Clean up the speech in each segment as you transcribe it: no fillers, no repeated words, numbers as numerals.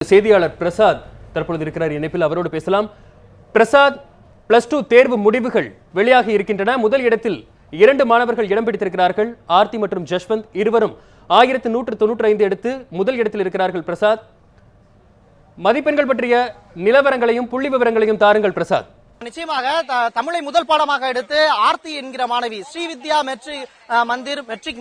செய்தியாளர் பிரசாத் தற்பொழுது இருக்கிறார் இணைப்பில், அவரோடு பேசலாம். பிரசாத், +2 தேர்வு முடிவுகள் வெளியாகி இருக்கின்றன. முதல் இடத்தில் 2 மாணவர்கள் இடம் பிடித்திருக்கிறார்கள். ஆர்த்தி மற்றும் ஜஷ்வந்த் இருவரும் 1195 எடுத்து முதல் இடத்தில் இருக்கிறார்கள். பிரசாத், மதிப்பெண்கள் பற்றிய நிலவரங்களையும் புள்ளி விவரங்களையும் தாருங்கள் பிரசாத். நிச்சயமாக தமிழை முதல் பாடமாக எடுத்து ஆர்த்தி என்கிற மாணவி ஸ்ரீவித்யா மெட்ரிக்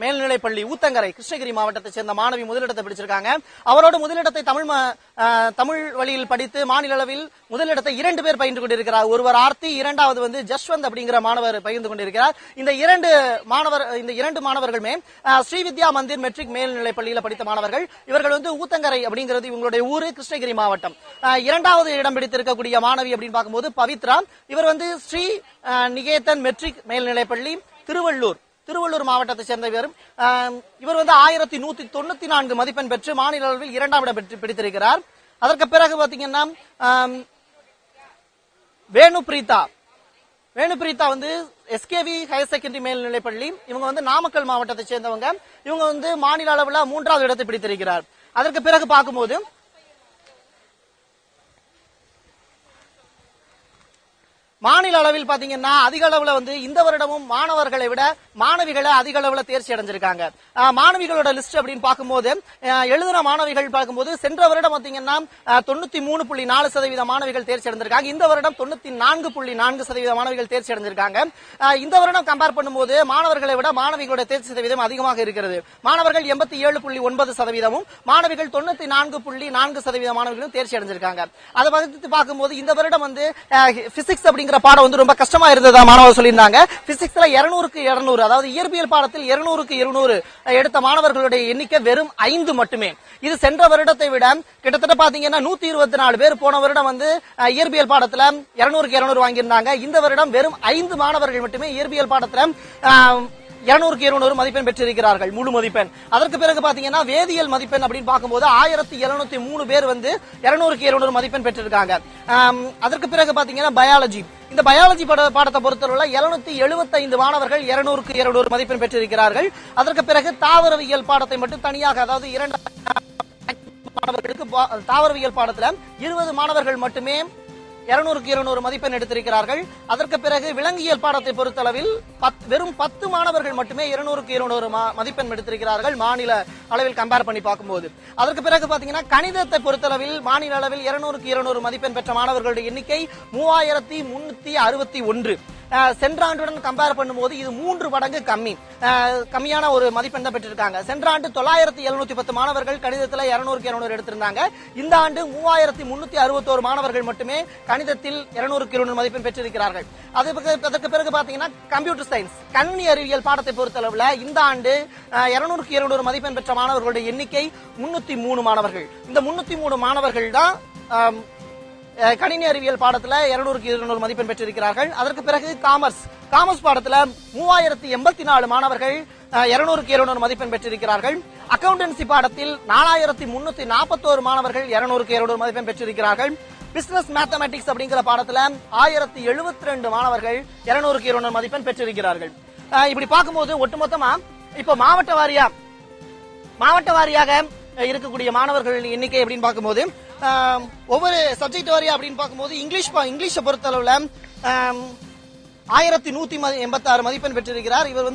மேல்நிலைப்பள்ளி ஊத்தங்கரை கிருஷ்ணகிரி மாவட்டத்தை சேர்ந்த மாணவி முதலிடத்தை பிடிச்சிருக்காங்க. அவரோடு முதலிடத்தை தமிழ் வழியில் படித்து மாநில அளவில் முதலிடத்தை 2 பேர் பயின்று கொண்டிருக்கிறார். ஒருவர் ஆர்த்தி, இரண்டாவது ஜஷ்வந்த் அப்படிங்கிற மாணவர் பகிர்ந்து கொண்டிருக்கிறார். இந்த இரண்டு மாணவர்களுமே ஸ்ரீவித்யா மெட்ரிக் மேல்நிலைப்பள்ளியில் படித்த மாணவர்கள். இவர்கள் ஊத்தங்கரை அப்படிங்கிறது இவங்களுடைய ஊரு, கிருஷ்ணகிரி மாவட்டம். இரண்டாவது இடம் பிடித்திருக்கக்கூடிய மாணவி அப்படின்னு பார்க்கும்போது பவித்ரா. இவர் ஸ்ரீ நிகேதன் மெட்ரிக் மேல்நிலைப்பள்ளி திருவள்ளூர் மாவட்டத்தை சேர்ந்தவர். இவர் 1194 மதிப்பெண் பெற்று மாநில அளவில் 2ஆம் இடம் பிடித்திருக்கிறார். அதற்கு பிறகு பாத்தீங்கன்னா வேணுபிரீதா எஸ்கேவி ஹையர் செகண்டரி மேல்நிலைப்பள்ளி. இவங்க நாமக்கல் மாவட்டத்தை சேர்ந்தவங்க. இவங்க மாநில அளவில் 3ஆவது இடத்தை பிடித்திருக்கிறார். அதற்கு பிறகு பார்க்கும்போது மாநில அளவில் பாத்தீங்கன்னா அதிக அளவுல இந்த வருடமும் மாணவர்களை விட மாணவிகளை அதிக அளவுல தேர்ச்சி அடைஞ்சிருக்காங்க. மாணவிகளோட லிஸ்ட் அப்படின்னு பார்க்கும்போது எழுதின மாணவிகள் பார்க்கும்போது சென்ற வருடம் பாத்தீங்கன்னா 93.4% மாணவிகள் தேர்ச்சி அடைஞ்சிருக்காங்க. இந்த வருடம் 94.4% மாணவிகள் தேர்ச்சி அடைஞ்சிருக்காங்க. இந்த வருடம் கம்பேர் பண்ணும்போது மாணவர்களை விட மாணவிகளோட தேர்ச்சி சதவீதம் அதிகமாக இருக்கிறது. மாணவர்கள் 87.9%, மாணவிகள் 94.4% மாணவிகளும் தேர்ச்சி அடைஞ்சிருக்காங்க. அதை வகுத்து பார்க்கும்போது இந்த வருடம் பிசிக்ஸ் அப்படிங்கிற பாடம் ரொம்ப கஷ்டமா இருந்ததா மாணவர்கள் சொல்லியிருந்தாங்க. பிசிக்ஸ்ல 200க்கு 200, அதாவது இயற்பியல் பாடத்தில் 200க்கு 200 எடுத்த மாணவர்களுடைய எண்ணிக்கை வெறும் 5 மட்டுமே. இது சென்ற வருடத்தை விட கிட்டத்தட்ட பாத்தீங்கன்னா 124 பேர் போன வருடம் இயற்பியல் பாடத்துல 200க்கு 200 வாங்கியிருந்தாங்க. இந்த வருடம் வெறும் 5 மாணவர்கள் மட்டுமே இயற்பியல் பாடத்துல 200க்கு 200 மதிப்பெண் பெற்றிருக்கிறார்கள், முழு மதிப்பெண். அதற்கு பிறகு பாத்தீங்கன்னா வேதியியல் மதிப்பெண் அப்படின்னு பார்க்கும்போது 1703 பேர் 200க்கு 200 மதிப்பெண் பெற்றிருக்காங்க. அதற்கு பிறகு பாத்தீங்கன்னா பயாலஜி, இந்த பயாலஜி பாடத்தை பொறுத்தவரை 775 மாணவர்கள் 200க்கு 200 மதிப்பெண் பெற்றிருக்கிறார்கள். அதற்கு பிறகு தாவரவியல் பாடத்தை மட்டும் தனியாக, அதாவது 2 மாணவர்களுக்கு தாவரவியல் பாடத்துல 20 மாணவர்கள் மட்டுமே 200க்கு 200 மதிப்பெண் எடுத்திருக்கிறார்கள். அதற்கு பிறகு விலங்கியல் பாடத்தை பொறுத்தளவில் வெறும் 10 மாணவர்கள் மட்டுமே 200க்கு 200 மதிப்பெண் எடுத்திருக்கிறார்கள் மாநில அளவில் கம்பேர் பண்ணி பார்க்கும்போது. அதற்கு பிறகு பாத்தீங்கன்னா கணிதத்தை பொறுத்தளவில் மாநில அளவில் 200க்கு 200 மதிப்பெண் பெற்ற மாணவர்களுடைய எண்ணிக்கை 3361. சென்ற ஆண்டுடன் கம்பேர் பண்ணும்போது இது 3 மடங்கு கம்மியான ஒரு மதிப்பெண் தான் பெற்றிருக்காங்க. சென்ற ஆண்டு 9710 மாணவர்கள் கணிதத்தில் 200க்கு 200 எடுத்திருந்தாங்க. இந்த ஆண்டு 3361 மாணவர்கள் மட்டுமே கணிதத்தில் 200க்கு 200 மதிப்பெண் பெற்றிருக்கிறார்கள். அதற்கு பிறகு பாத்தீங்கன்னா கம்ப்யூட்டர் சயின்ஸ், கணினி அறிவியல் பாடத்தை பொறுத்தளவுல இந்த ஆண்டு 200க்கு 200 மதிப்பெண் பெற்ற மாணவர்களுடைய எண்ணிக்கை 303 மாணவர்கள். இந்த 303 மாணவர்கள் தான் கணினி அறிவியல் பாடத்துல 200க்கு 200 மதிப்பெண் பெற்றிருக்கிறார்கள். அதற்கு பிறகு காமர்ஸ் பாடத்துல 3084 மாணவர்கள் 200க்கு 200 மதிப்பெண் பெற்றிருக்கிறார்கள். அக்கவுண்டன்சி பாடத்தில் 4341 மாணவர்கள் 200க்கு 200 மதிப்பெண் பெற்றிருக்கிறார்கள். பிசினஸ் மேத்தமேட்டிக்ஸ் அப்படிங்கிற பாடத்துல 1072 மாணவர்கள் 200க்கு 200 மதிப்பெண் பெற்றிருக்கிறார்கள். இப்படி பார்க்கும்போது ஒட்டுமொத்தமா இப்ப மாவட்ட வாரியாக இருக்கக்கூடிய மாணவர்கள் எண்ணிக்கை அப்படின்னு பார்க்கும்போது ஒவ்வொரு சப்ஜெக்ட் வாரியா அப்படின்னு பார்க்கும்போது இங்கிலீஷை பொறுத்தளவுல 1186 மதிப்பெண் பெற்றிருக்கிறார். இவர்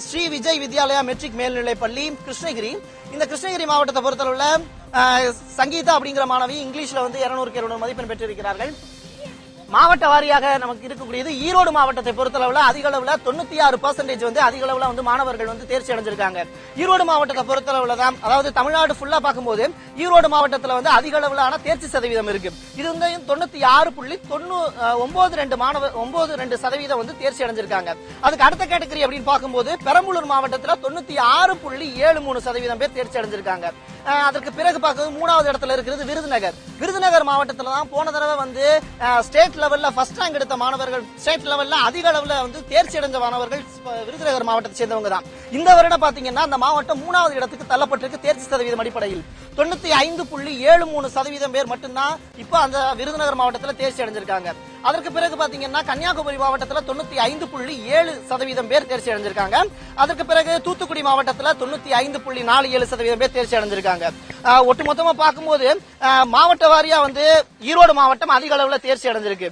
ஸ்ரீ விஜய் வித்யாலயா மெட்ரிக் மேல்நிலைப்பள்ளி கிருஷ்ணகிரி. இந்த கிருஷ்ணகிரி மாவட்டத்தை பொறுத்தளவுல சங்கீதா அப்படிங்கிற மாணவி இங்கிலீஷ்ல 200க்கு 200 மதிப்பெண் பெற்றிருக்கிறார்கள். மாவட்ட வாரியாக நமக்கு இருக்கக்கூடியது ஈரோடு மாவட்டத்தை பொறுத்தளவுல அதிக அளவுல 96% அதிக அளவுல மாணவர்கள் தேர்ச்சி அடைஞ்சிருக்காங்க. ஈரோடு மாவட்டத்தை பொறுத்தளவுல தான், அதாவது தமிழ்நாடு ஃபுல்லா பார்க்கும்போது ஈரோடு மாவட்டத்துல அதிக அளவுலான தேர்ச்சி சதவீதம் இருக்கு. இது 96.92% தேர்ச்சி அடைஞ்சிருக்காங்க. அதுக்கு அடுத்த கேட்டகரி அப்படின்னு பார்க்கும்போது பெரம்பலூர் மாவட்டத்துல 96.73% பேர் தேர்ச்சி அடைஞ்சிருக்காங்க. அதற்கு பிறகு பார்க்கும்போது 3வது இடத்துல இருக்கிறது விருதுநகர் மாவட்டத்துல தான் போன தடவை ஸ்டேட் லெவல்ல ஃபர்ஸ்ட் ரேங்க் எடுத்த மாணவர்கள், ஸ்டேட் லெவல்ல அதிக அளவுல தேர்ச்சி அடைஞ்ச மாணவர்கள் விருதுநகர் மாவட்டத்தை சேர்ந்தவங்க தான். இந்த வருடம் பாத்தீங்கன்னா அந்த மாவட்டம் 3வது இடத்துக்கு தள்ளப்பட்டிருக்கு தேர்ச்சி சதவீதம் அடிப்படையில். 95.73% பேர் மட்டும்தான் இப்ப அந்த விருதுநகர் மாவட்டத்தில் தேர்ச்சி அடைஞ்சிருக்காங்க. அதற்கு பிறகு பாத்தீங்கன்னா கன்னியாகுமரி மாவட்டத்துல 95.7% பேர் தேர்ச்சி அடைஞ்சிருக்காங்க. அதற்கு பிறகு தூத்துக்குடி மாவட்டத்துல 95.47% பேர் தேர்ச்சி அடைஞ்சிருக்காங்க. ஒட்டுமொத்தமா பார்க்கும்போது மாவட்ட வாரியா வந்து ஈரோடு மாவட்டம் அதிக அளவுல தேர்ச்சி அடைஞ்சிருக்கு.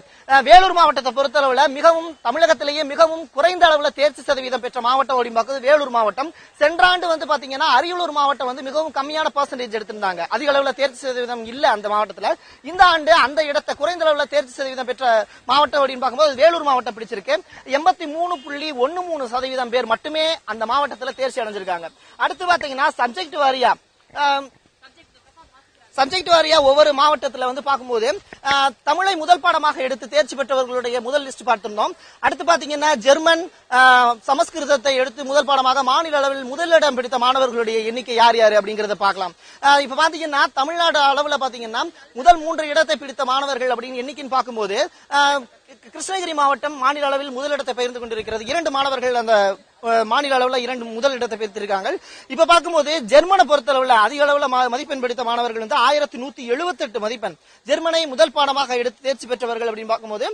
வேலூர் மாவட்டத்தை பொறுத்தளவுல மிகவும் தமிழகத்திலேயே மிகவும் குறைந்த அளவுல தேர்ச்சி சதவீதம் பெற்ற மாவட்டம் அப்படின்னு பார்க்குது வேலூர் மாவட்டம். சென்ற ஆண்டு வந்து பாத்தீங்கன்னா அரியலூர் மாவட்டம் வந்து மிகவும் கம்மியான பெர்சன்டேஜ் எடுத்திருந்தாங்க. அதிக அளவுல தேர்ச்சி சதவீதம் இல்ல அந்த மாவட்டத்துல. இந்த ஆண்டு அந்த இடத்தை குறைந்த அளவுல தேர்ச்சி சதவீதம் பெற்ற மாவட்டம் அப்படின்னு பார்க்கும்போது வேலூர் மாவட்டம் பிடிச்சிருக்கு. 83.13% பேர் மட்டுமே அந்த மாவட்டத்துல தேர்ச்சி அடைஞ்சிருக்காங்க. அடுத்து பாத்தீங்கன்னா சப்ஜெக்ட் வாரியா ஒவ்வொரு மாவட்டத்துல வந்து பார்க்கும்போது தமிழை முதல் பாடமாக எடுத்து தேர்ச்சி பெற்றவர்களுடைய முதல் லிஸ்ட் பார்த்திருந்தோம். அடுத்து பாத்தீங்கன்னா ஜெர்மன், சமஸ்கிருதத்தை எடுத்து முதல் பாடமாக மாநில அளவில் முதலிடம் பிடித்த மாணவர்களுடைய எண்ணிக்கை யார் யாரு அப்படிங்கறத பார்க்கலாம். இப்ப பாத்தீங்கன்னா தமிழ்நாடு அளவுல பாத்தீங்கன்னா முதல் 3 இடத்தை பிடித்த மாணவர்கள் அப்படின்னு எண்ணிக்கைன்னு பார்க்கும்போது கிருஷ்ணகிரி மாவட்டம் மாநில அளவில் முதலிடத்தை பகிர்ந்து கொண்டிருக்கிறது. 2 மாணவர்கள் அந்த மாநில அளவுல 2 முதல் இடத்தை பெற்றிருக்காங்க. இப்ப பார்க்கும்போது ஜெர்மனை பொறுத்தளவுல அதிக அளவுல மதிப்பெண் பிடித்த மாணவர்கள் வந்து 1178 மதிப்பெண். ஜெர்மனை முதல் பாடமாக எடுத்து தேர்ச்சி பெற்றவர்கள் அப்படின்னு பார்க்கும்போது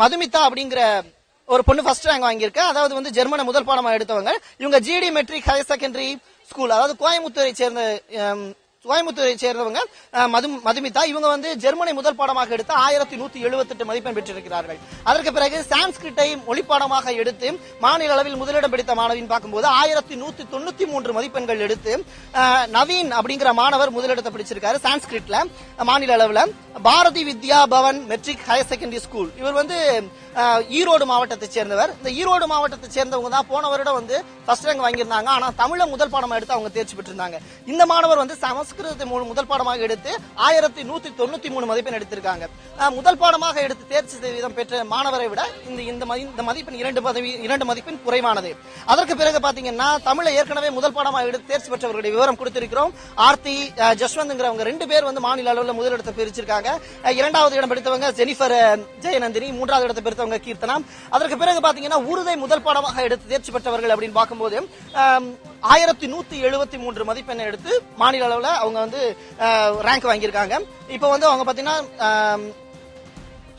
மதுமிதா அப்படிங்கிற ஒரு பொண்ணு ஃபர்ஸ்ட் ரேங்க் வாங்கியிருக்க. அதாவது வந்து ஜெர்மனை முதல் பாடமாக எடுத்தவங்க இவங்க GD matric higher secondary school, அதாவது கோயம்புத்தூரை சேர்ந்தவங்க மதுமிதா. இவங்க வந்து ஜெர்மனை முதல் பாடமாக எடுத்து 1178 மதிப்பெண் பெற்றிருக்கிறார்கள். அதற்கு பிறகு சான்ஸ்கிரிட்டை மொழிப்பாடமாக எடுத்து மாநில அளவில் முதலிடம் பிடித்த மாணவின் பார்க்கும்போது 1193 மதிப்பெண்கள் எடுத்து நவீன் அப்படிங்கிற மாணவர் முதலிடத்தை பிடிச்சிருக்காரு சான்ஸ்கிரிட்ல மாநில அளவில். Bharathi Vidya Bhavan matric higher secondary school, இவர் வந்து ஈரோடு மாவட்டத்தை சேர்ந்தவர். இந்த ஈரோடு மாவட்டத்தை சேர்ந்தவங்க தான் போன வருடம் வந்து ஃபர்ஸ்ட் ரேங்க் வாங்கியிருந்தாங்க. ஆனா தமிழை முதல் பாடமா எடுத்து அவங்க தேர்ச்சி பெற்றிருந்தாங்க. இந்த மாணவர் வந்து சமஸ்கிருதத்தை முதல் பாடமாக எடுத்து 1193 மதிப்பெண் எடுத்திருக்காங்க. முதல் பாடமாக எடுத்து தேர்ச்சி சதவீதம் பெற்ற மாணவரை விட இந்த மதிப்பெண் 2 மதிப்பெண் குறைவானது. அதற்கு பிறகு பாத்தீங்கன்னா தமிழை ஏற்கனவே முதல் பாடமாக எடுத்து தேர்ச்சி பெற்றவர்களுடைய விவரம் கொடுத்திருக்கிறோம். ஆர்த்தி, ஜஸ்வந்த்ங்கிறவங்க 2 பேர் வந்து மாநில அளவில் முதலிடத்தை பிரிச்சிருக்காங்க. 2வது இடம் பிடித்தவங்க ஜெனிஃபர் ஜெயநந்தினி, 3வது இடத்தை பெற்றவங்க கீர்த்தனா. அதற்கு பிறகு பாத்தீங்கன்னா உருதை முதல் பாடமாக எடுத்து தேர்ச்சி பெற்றவர்கள் அப்படின்னு பார்க்கும்போது 1173 மதிப்பெண்ணை எடுத்து மாநில அளவுல அவங்க வந்து ரேங்க் வாங்கியிருக்காங்க. இப்ப வந்து அவங்க பாத்தீங்கன்னா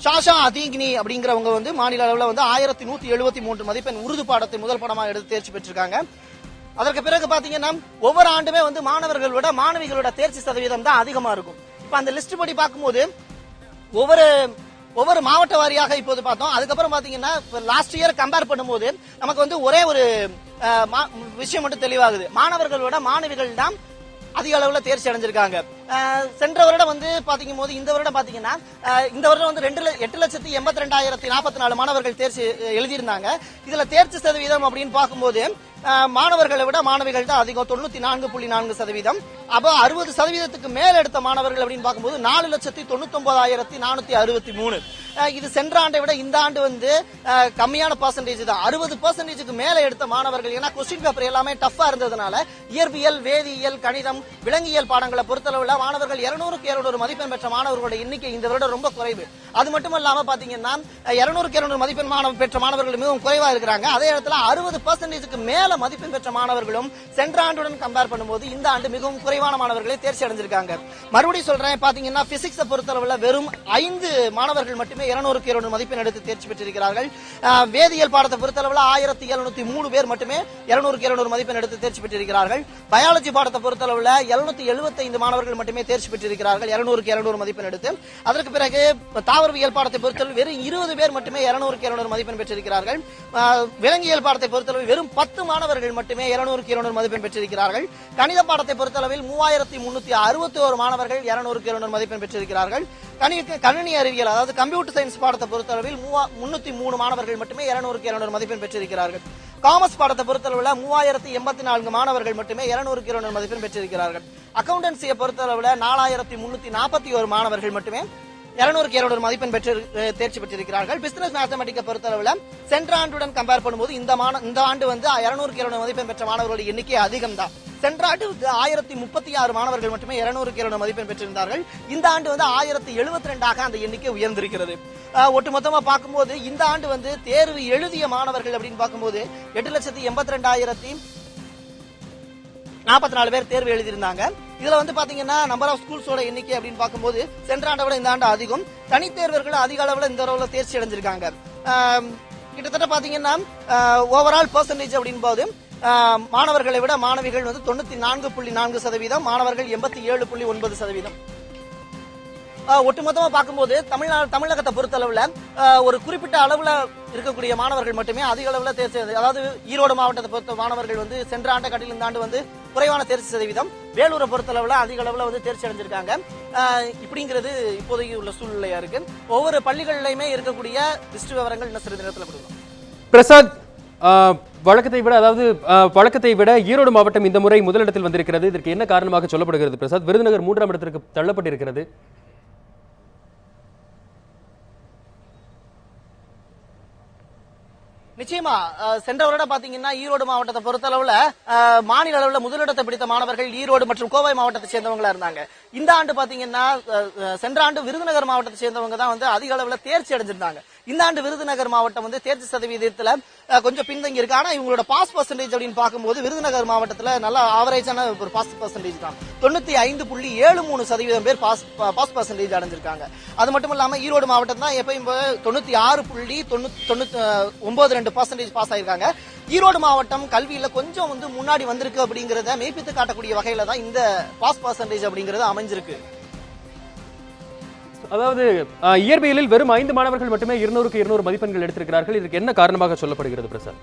ஷாஷா அதீக்னி அப்படிங்கிறவங்க வந்து மாநில அளவுல வந்து 1173 மதிப்பெண் உருது பாடத்தை முதல் பாடமாக எடுத்து தேர்ச்சி பெற்றிருக்காங்க. அதற்கு பிறகு பாத்தீங்கன்னா ஒவ்வொரு ஆண்டுமே வந்து மாணவர்களோட மாணவிகளோட தேர்ச்சி சதவீதம் தான் அதிகமா இருக்கும். இப்ப அந்த லிஸ்ட் படி பார்க்கும்போது ஒவ்வொரு மாவட்ட வாரியாக இப்போது பார்த்தோம். அதுக்கப்புறம் பாத்தீங்கன்னா லாஸ்ட் இயர் கம்பேர் பண்ணும்போது நமக்கு வந்து ஒரே ஒரு விஷயம் மட்டும் தெளிவாகுது. மாணவர்களோட மாணவிகள் தான் அதிக அளவுல தேர்ச்சி அடைஞ்சிருக்காங்க. சென்ற வருடம் வந்து பாத்தீங்க போது இந்த வருடம் பாத்தீங்கன்னா இந்த வருடம் வந்து 8,82,044 மாணவர்கள் தேர்ச்சி எழுதியிருந்தாங்க. இதுல தேர்ச்சி சதவீதம் அப்படின்னு பார்க்கும்போது மாணவர்களை விட மாணவிகள் தான் அதிகம், 94.4%. அப்ப 60% மேல எடுத்த மாணவர்கள் அப்படின்னு பார்க்கும்போது 4,99,463. இது சென்ற ஆண்டை விட இந்த ஆண்டு வந்து கம்மியான பர்சன்டேஜ் தான். 60% மேல எடுத்த மாணவர்கள், ஏன்னா கொஸ்டின் பேப்பர் எல்லாமே டஃபா இருந்ததுனால இயற்பியல், வேதியியல், கணிதம், விலங்கியல் பாடங்களை பொறுத்தளவுல மாணவர்கள் 200க்கு 200 மதிப்பெண் பெற்ற மாணவர்களோட எண்ணிக்கை இந்த வருடம் ரொம்ப குறைவு. அது மட்டும் இல்லாம பாத்தீங்கன்னா 200க்கு 200 மதிப்பெண் பெற்ற மாணவர்கள் மிகவும் குறைவா இருக்கிறாங்க. அதே இடத்துல 60%க்கு மேல மதிப்பெண் பெற்ற மாணவர்களும் சென்ற ஆண்டுடன் கம்பேர் பண்ணும்போது இந்த ஆண்டு மிகவும் குறைவான மாணவர்களை தேர்ச்சி அடைஞ்சிருக்காங்க. மறுபடியும் சொல்றேன், பாத்தீங்கன்னா பிசிக்ஸ் பொறுத்தளவுல வெறும் 5 மாணவர்கள் மட்டுமே 200க்கு 200 மதிப்பெண் எடுத்து தேர்ச்சி பெற்றிருக்கிறார்கள். வேதியியல் பாடத்தை பொறுத்தளவுல 1703 பேர் மட்டுமே 200க்கு 200 மதிப்பெண் எடுத்து தேர்ச்சி பெற்றிருக்கிறார்கள். பயாலஜி பாடத்தை பொறுத்தளவுல 775 மாணவர்கள் மட்டுமே தேர்ச்சி பெற்றிருக்கிறார்கள் 200க்கு 200 மதிப்பெண் எடுத்து. அதற்கு பிறகு தாவரவியல் பாடத்தை பொறுத்தளவு வெறும் 20 பேர் மட்டுமே 200க்கு 200 மதிப்பெண் பெற்றிருக்கிறார்கள். விலங்கியல் பாடத்தை பொறுத்தளவு வெறும் 10 மாணவர்கள் மட்டுமே 200க்கு 200 மதிப்பெண் பெற்றிருக்கிறார்கள். கணித பாடத்தை பொறுத்தளவில் 3361 மாணவர்கள் 200க்கு 200 மதிப்பெண் பெற்றிருக்கிறார்கள். கணினி அறிவியல், அதாவது கம்ப்யூட்டர் சயின்ஸ் பாடத்தை பொறுத்தளவில் 303 மாணவர்கள் மட்டுமே 200க்கு 200 மதிப்பெண் பெற்றிருக்கிறார்கள். காமர்ஸ் பாடத்தை பொறுத்தளவுல 3084 மாணவர்கள் மட்டுமே 200க்கு 200 மதிப்பெண் பெற்றிருக்கிறார்கள். அக்கவுண்டன்சியை பொறுத்தளவுல 4341 மாணவர்கள் மட்டுமே 200க்கு 200 மதிப்பெண் பெற்று தேர்ச்சி பெற்றிருக்கிறார்கள். பிசினஸ் மேத்தமெட்டிக்கை பொறுத்தளவுல சென்ற ஆண்டுடன் கம்பேர் பண்ணும்போது இந்த ஆண்டு வந்து 200க்கு 200 மதிப்பெண் பெற்ற மாணவர்களுடைய எண்ணிக்கை அதிகம் தான். சென்ற ஆண்டு 1036 மாணவர்கள் மட்டுமே 200க்கு 200 மதிப்பெண் பெற்றிருந்தார்கள். இந்த ஆண்டு வந்து 1072 அந்த எண்ணிக்கை உயர்ந்திருக்கிறது. ஒட்டுமொத்தமா பார்க்கும்போது இந்த ஆண்டு வந்து தேர்வு எழுதிய மாணவர்கள் அப்படின்னு பார்க்கும்போது 8,82,000 44 பேர் தேர்வு எழுதியிருந்தாங்க. இதுல வந்து பாத்தீங்கன்னா நம்பர் ஆஃப் ஸ்கூல்ஸோட எண்ணிக்கை அப்படின்னு பார்க்கும்போது சென்ற ஆண்டை விட இந்த ஆண்டு அதிகம். தனித்தேர்வர்கள் அதிக அளவுல இந்த அளவுல தேர்ச்சி அடைஞ்சிருக்காங்க. கிட்டத்தட்ட பாத்தீங்கன்னா ஓவரால் பெர்சன்டேஜ் அப்படின் போது மாணவர்களை விட மாணவிகள் வந்து 94.4%, மாணவர்கள் 87.9%. ஒட்டுமொத்தமா பார்க்கும்போது தமிழகத்தை பொறுத்தளவுல ஒரு குறிப்பிட்ட அளவுல இருக்கக்கூடிய மாணவர்கள் மட்டுமே அதிக அளவுல தேர்ச்சி, அதாவது ஈரோடு மாவட்டத்தை பொறுத்த மாணவர்கள் வந்து சென்ற ஆண்டை காட்டில் இந்த ஆண்டு வந்து குறைவான தேர்ச்சி சதவீதம், வேலூரை பொறுத்தளவுல அதிக அளவுல வந்து தேர்ச்சி அடைஞ்சிருக்காங்க. இப்படிங்கிறது இப்போதைக்கு உள்ள சூழ்நிலையா இருக்கு. ஒவ்வொரு பள்ளிகளிலுமே இருக்கக்கூடிய லிஸ்ட் விவரங்கள் இன்னும் சிறிது நேரத்தில் கொடுக்கலாம். பிரசாத், வழக்கத்தை விட ஈரோடு மாவட்டம் இந்த முறை முதலிடத்தில் வந்திருக்கிறது. இதற்கு என்ன காரணமாக சொல்லப்படுகிறது பிரசாத்? விருதுநகர் 3ஆம் இடத்திற்கு தள்ளப்பட்டிருக்கிறது. நிச்சயமா சென்ற வருடம் பாத்தீங்கன்னா ஈரோடு மாவட்டத்தை பொறுத்தளவுல மாநில அளவுல முதலிடத்தை பிடித்த மாணவர்கள் ஈரோடு மற்றும் கோவை மாவட்டத்தை சேர்ந்தவங்களா இருந்தாங்க. இந்த ஆண்டு பாத்தீங்கன்னா சென்ற ஆண்டு விருதுநகர் மாவட்டத்தை சேர்ந்தவங்க தான் வந்து அதிக அளவுல தேர்ச்சி அடைஞ்சிருந்தாங்க. இந்த ஆண்டு விருதுநகர் மாவட்டம் வந்து தேர்ச்சி சதவீதத்துல கொஞ்சம் பின்தங்கி இருக்கு. ஆனா இவங்களோட பாஸ் பர்சன்டேஜ் அப்படின்னு பார்க்கும்போது விருதுநகர் மாவட்டத்துல நல்ல ஆவரேஜான ஒரு பாஸ் பர்சன்டேஜ் தான். 95.73% பேர் பாஸ் பர்சன்டேஜ் அடைஞ்சிருக்காங்க. அது மட்டும் இல்லாம ஈரோடு மாவட்டம் தான் எப்பயும் 96.92% பாஸ் ஆயிருக்காங்க. ஈரோடு மாவட்டம் கல்வியில கொஞ்சம் வந்து முன்னாடி வந்திருக்கு அப்படிங்கறத மெய்ப்பித்து காட்டக்கூடிய வகையில தான் இந்த பாஸ் பர்சன்டேஜ் அப்படிங்கறது அமைஞ்சிருக்கு. அதாவது இயற்பியலில் வெறும் 5 மாணவர்கள் மட்டுமே 200க்கு 200 மதிப்பெண்கள் எடுத்திருக்கிறார்கள். இதற்கு என்ன காரணமாக சொல்லப்படுகிறது பிரசாத்?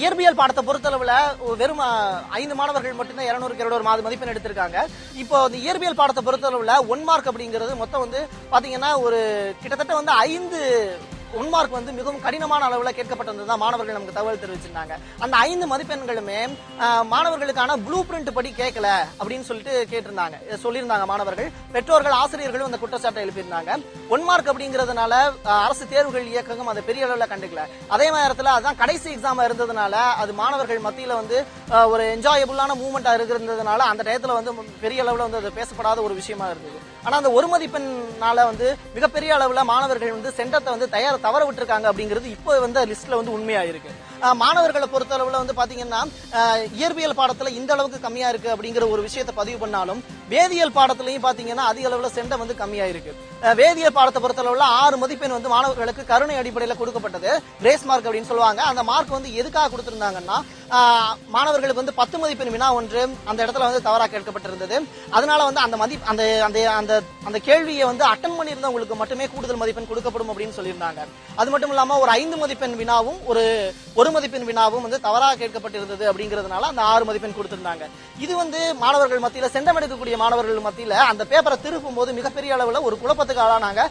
இயற்பியல் பாடத்தை பொறுத்தளவுல வெறும் 5 மாணவர்கள் மட்டும்தான் 200க்கு 200 மதிப்பெண் எடுத்திருக்காங்க. இப்போ இந்த இயற்பியல் பாடத்தை பொறுத்தளவுல 1 மார்க் அப்படிங்கிறது மொத்தம் வந்து பாத்தீங்கன்னா ஒரு கிட்டத்தட்ட வந்து 5 1 மார்க் வந்து மிகவும் கடினமான அளவுல கேட்கப்பட்டிருந்ததுதான் மாணவர்கள் நமக்கு தகவல் தெரிவிச்சிருந்தாங்க. அந்த 5 மதிப்பெண்களுமே மாணவர்களுக்கான ப்ளூ பிரிண்ட் படி கேட்கல அப்படின்னு சொல்லியிருந்தாங்க மாணவர்கள். பெற்றோர்கள் ஆசிரியர்களும் அந்த குற்றச்சாட்டை எழுப்பியிருந்தாங்க. 1 மார்க் அப்படிங்கறதுனால அரசு தேர்வுகள் இயக்ககம் அதை பெரிய அளவுல கண்டுக்கல. அதே நேரத்துல அதான் கடைசி எக்ஸாம் இருந்ததுனால அது மாணவர்கள் மத்தியில வந்து ஒரு என்ஜாயபிளான மூவ்மெண்டா இருந்ததுனால அந்த டயத்துல வந்து பெரிய அளவுல வந்து அது பேசப்படாத ஒரு விஷயமா இருந்தது. ஆனா அந்த 1 மதிப்பெண்ணால வந்து மிகப்பெரிய அளவுல மாணவர்கள் வந்து சென்டத்தை வந்து தவற விட்டுருக்காங்க அப்படிங்கிறது இப்போ வந்து லிஸ்ட்ல வந்து உண்மையா இருக்கு. மாணவர்களை பொறுத்த அளவுல வந்து பாத்தீங்கன்னா இயற்பியல் பாடத்துல இந்த அளவுக்கு கம்மியா இருக்கு அப்படிங்கிற ஒரு விஷயத்தை பதிவு பண்ணாலும் வேதியியல் பாடத்திலையும் பாத்தீங்கன்னா அதிக அளவுல சென்டம் வந்து கம்மியா இருக்கு. வேதியியல் பாடத்தை பொறுத்த அளவுல 6 மதிப்பெண் வந்து மாணவர்களுக்கு கருணை அடிப்படையில் கொடுக்கப்பட்டது, கிரேஸ் மார்க் அப்படின்னு சொல்லுவாங்க. அந்த மார்க் வந்து எதுக்காக கொடுத்திருந்தாங்கன்னா மாணவர்களுக்கு வந்து 10 மதிப்பெண் வினா ஒன்று அந்த இடத்துல வந்து தவறா கேட்கப்பட்டிருந்தது. அதனால வந்து அந்த கேள்வியை வந்து அட்டன் பண்ணியிருந்தவங்களுக்கு மட்டுமே கூடுதல் மதிப்பெண் கொடுக்கப்படும் அப்படின்னு சொல்லியிருந்தாங்க. அது மட்டும் இல்லாம ஒரு 5 மதிப்பெண் வினாவும் ஒரு மதிப்பெண் வினாவும் வந்து தவறாக கேட்கப்பட்டிருந்தது அப்படிங்கிறதுனால அந்த 6 மதிப்பெண் கொடுத்திருந்தாங்க. இது வந்து மாணவர்கள் மத்தியில சென்டம் எடுக்கக்கூடிய மாணவர்கள் மத்தியில அந்த பேப்பரை திருப்பும் போது மிகப்பெரிய அளவுல ஒரு குழப்பத்துக்கு ஆளானாங்க.